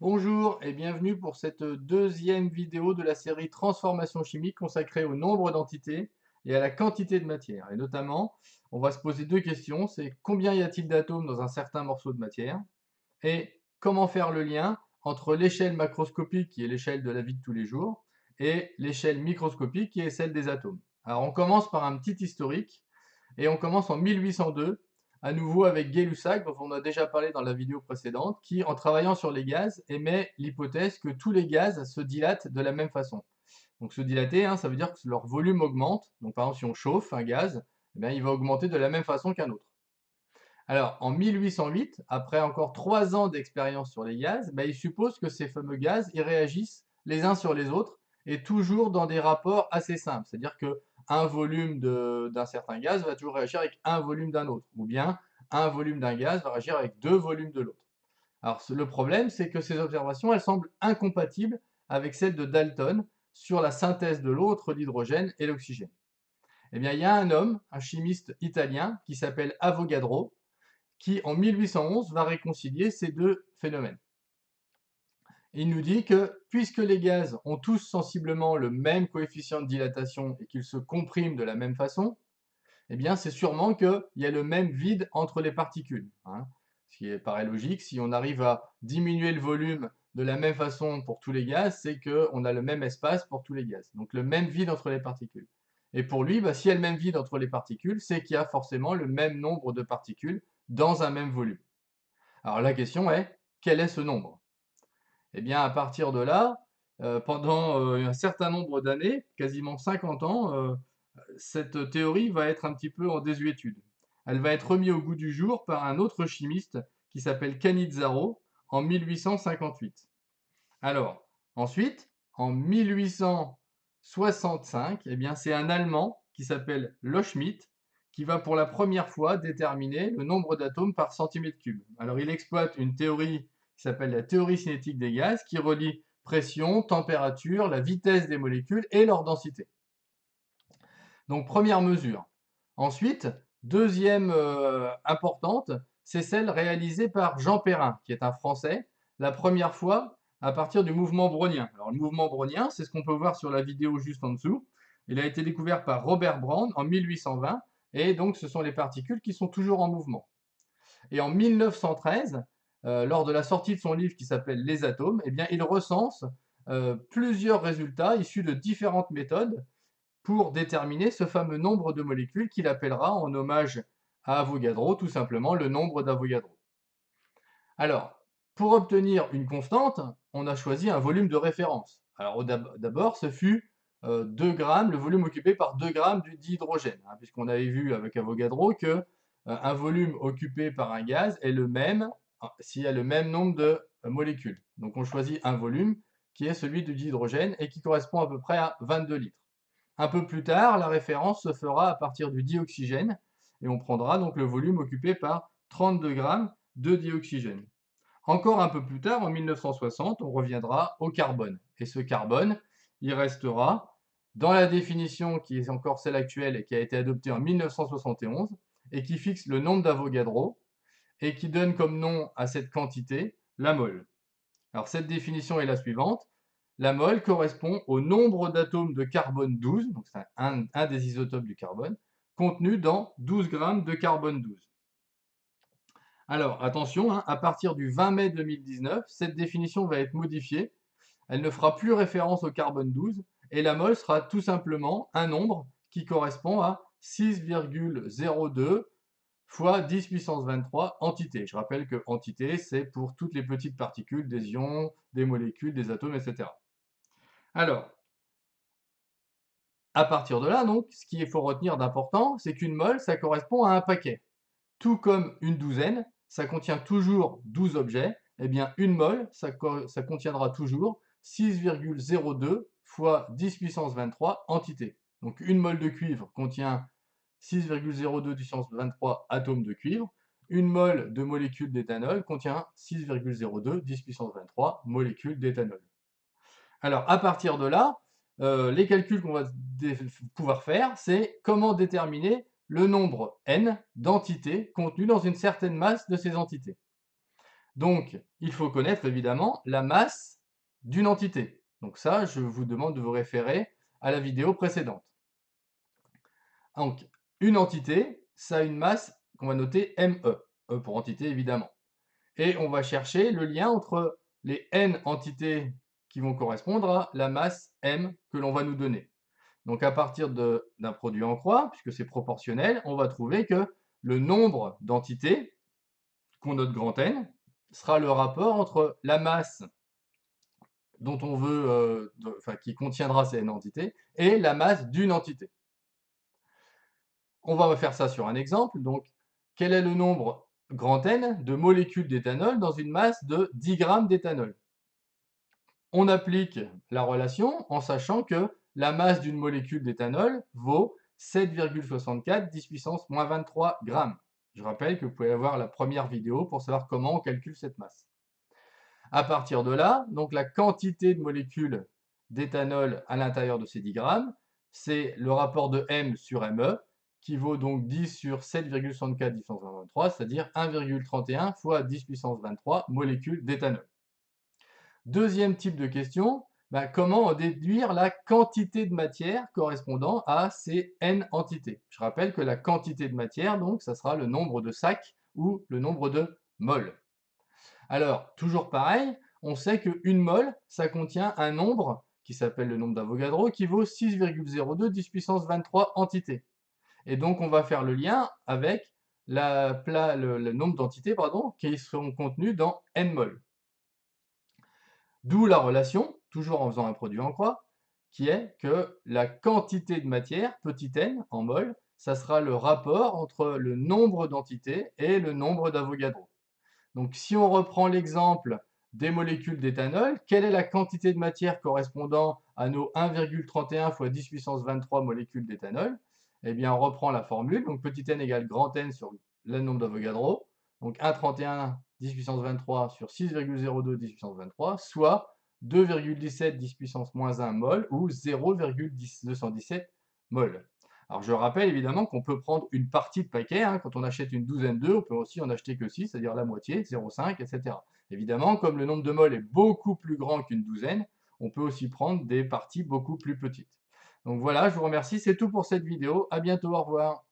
Bonjour et bienvenue pour cette deuxième vidéo de la série Transformation chimique consacrée au nombre d'entités et à la quantité de matière. Et notamment, on va se poser deux questions, c'est combien y a-t-il d'atomes dans un certain morceau de matière et comment faire le lien entre l'échelle macroscopique qui est l'échelle de la vie de tous les jours et l'échelle microscopique qui est celle des atomes. Alors on commence par un petit historique et on commence en 1802, à nouveau avec Gay-Lussac, dont on a déjà parlé dans la vidéo précédente, qui, en travaillant sur les gaz, émet l'hypothèse que tous les gaz se dilatent de la même façon. Donc se dilater, ça veut dire que leur volume augmente. Donc par exemple, si on chauffe un gaz, eh bien, il va augmenter de la même façon qu'un autre. Alors, en 1808, après encore 3 ans d'expérience sur les gaz, il suppose que ces fameux gaz ils réagissent les uns sur les autres et toujours dans des rapports assez simples. C'est-à-dire que un volume d'un certain gaz va toujours réagir avec un volume d'un autre, ou bien un volume d'un gaz va réagir avec deux volumes de l'autre. Alors, le problème, c'est que ces observations, elles semblent incompatibles avec celles de Dalton sur la synthèse de l'eau entre l'hydrogène et l'oxygène. Eh bien, il y a un homme, un chimiste italien, qui s'appelle Avogadro, qui, en 1811, va réconcilier ces deux phénomènes. Il nous dit que puisque les gaz ont tous sensiblement le même coefficient de dilatation et qu'ils se compriment de la même façon, eh bien c'est sûrement qu'il y a le même vide entre les particules. Ce qui paraît logique, si on arrive à diminuer le volume de la même façon pour tous les gaz, c'est qu'on a le même espace pour tous les gaz. Donc le même vide entre les particules. Et pour lui, s'il y a le même vide entre les particules, c'est qu'il y a forcément le même nombre de particules dans un même volume. Alors la question est, quel est ce nombre? Eh bien, à partir de là, pendant un certain nombre d'années, quasiment 50 ans, cette théorie va être un petit peu en désuétude. Elle va être remise au goût du jour par un autre chimiste qui s'appelle Cannizzaro en 1858. Alors, ensuite, en 1865, eh bien, c'est un Allemand qui s'appelle Loschmidt qui va pour la première fois déterminer le nombre d'atomes par centimètre cube. Alors, il exploite une théorie qui s'appelle la théorie cinétique des gaz, qui relie pression, température, la vitesse des molécules et leur densité. Donc, première mesure. Ensuite, deuxième importante, c'est celle réalisée par Jean Perrin, qui est un Français, la première fois à partir du mouvement brownien. Alors, le mouvement brownien, c'est ce qu'on peut voir sur la vidéo juste en dessous. Il a été découvert par Robert Brown en 1820, et donc ce sont les particules qui sont toujours en mouvement. Et en 1913, lors de la sortie de son livre qui s'appelle Les atomes, eh bien, il recense plusieurs résultats issus de différentes méthodes pour déterminer ce fameux nombre de molécules qu'il appellera en hommage à Avogadro tout simplement le nombre d'Avogadro. Alors, pour obtenir une constante, on a choisi un volume de référence. Alors d'abord, ce fut 2 grammes, le volume occupé par 2 grammes du dihydrogène, puisqu'on avait vu avec Avogadro que un volume occupé par un gaz est le même s'il y a le même nombre de molécules. Donc on choisit un volume qui est celui du dihydrogène et qui correspond à peu près à 22 litres. Un peu plus tard, la référence se fera à partir du dioxygène et on prendra donc le volume occupé par 32 grammes de dioxygène. Encore un peu plus tard, en 1960, on reviendra au carbone. Et ce carbone, il restera dans la définition qui est encore celle actuelle et qui a été adoptée en 1971 et qui fixe le nombre d'Avogadro et qui donne comme nom à cette quantité la mole. Alors cette définition est la suivante. La mole correspond au nombre d'atomes de carbone 12, donc c'est un des isotopes du carbone, contenu dans 12 grammes de carbone 12. Alors attention, à partir du 20 mai 2019, cette définition va être modifiée. Elle ne fera plus référence au carbone 12 et la mole sera tout simplement un nombre qui correspond à 6,02 fois 10 puissance 23 entités. Je rappelle que entité, c'est pour toutes les petites particules, des ions, des molécules, des atomes, etc. Alors, à partir de là, donc, ce qu'il faut retenir d'important, c'est qu'une mole, ça correspond à un paquet. Tout comme une douzaine, ça contient toujours 12 objets, eh bien une mole, ça contiendra toujours 6,02 fois 10 puissance 23 entités. Donc une mole de cuivre contient 6,02 puissance 23 atomes de cuivre. Une mole de molécules d'éthanol contient 6,02 10 puissance 23 molécules d'éthanol. Alors, à partir de là, les calculs qu'on va pouvoir faire, c'est comment déterminer le nombre n d'entités contenues dans une certaine masse de ces entités. Donc, il faut connaître évidemment la masse d'une entité. Donc ça, je vous demande de vous référer à la vidéo précédente. Donc, une entité, ça a une masse qu'on va noter ME, E pour entité évidemment. Et on va chercher le lien entre les n entités qui vont correspondre à la masse M que l'on va nous donner. Donc à partir d'un produit en croix, puisque c'est proportionnel, on va trouver que le nombre d'entités qu'on note grand N sera le rapport entre la masse dont on veut, enfin, qui contiendra ces n entités, et la masse d'une entité. On va faire ça sur un exemple. Donc, quel est le nombre grand N de molécules d'éthanol dans une masse de 10 grammes d'éthanol? On applique la relation en sachant que la masse d'une molécule d'éthanol vaut 7,64 10 puissance moins 23 grammes. Je rappelle que vous pouvez avoir la première vidéo pour savoir comment on calcule cette masse. À partir de là, donc la quantité de molécules d'éthanol à l'intérieur de ces 10 grammes, c'est le rapport de M sur ME, qui vaut donc 10 sur 7,64 10 puissance 23, c'est-à-dire 1,31 fois 10 puissance 23 molécules d'éthanol. Deuxième type de question, comment déduire la quantité de matière correspondant à ces n entités? Je rappelle que la quantité de matière, donc, ça sera le nombre de sacs ou le nombre de moles. Alors, toujours pareil, on sait qu'une mole, ça contient un nombre qui s'appelle le nombre d'Avogadro, qui vaut 6,02 10 puissance 23 entités. Et donc, on va faire le lien avec le nombre d'entités qui seront contenues dans n moles. D'où la relation, toujours en faisant un produit en croix, qui est que la quantité de matière, petit n en mol, ça sera le rapport entre le nombre d'entités et le nombre d'Avogadro. Donc si on reprend l'exemple des molécules d'éthanol, quelle est la quantité de matière correspondant à nos 1,31 fois 10 puissance 23 molécules d'éthanol? Eh bien, on reprend la formule. Donc petit n égale grand N sur le nombre d'Avogadro. Donc 1,31 10 puissance 23 sur 6,02 10 puissance 23, soit 2,17 10 puissance moins 1 mol ou 0,217 mol. Alors je rappelle évidemment qu'on peut prendre une partie de paquet, hein. Quand on achète une douzaine d'œufs, on peut aussi en acheter que 6, c'est-à-dire la moitié, 0,5, etc. Évidemment, comme le nombre de moles est beaucoup plus grand qu'une douzaine, on peut aussi prendre des parties beaucoup plus petites. Donc voilà, je vous remercie, c'est tout pour cette vidéo, à bientôt, au revoir.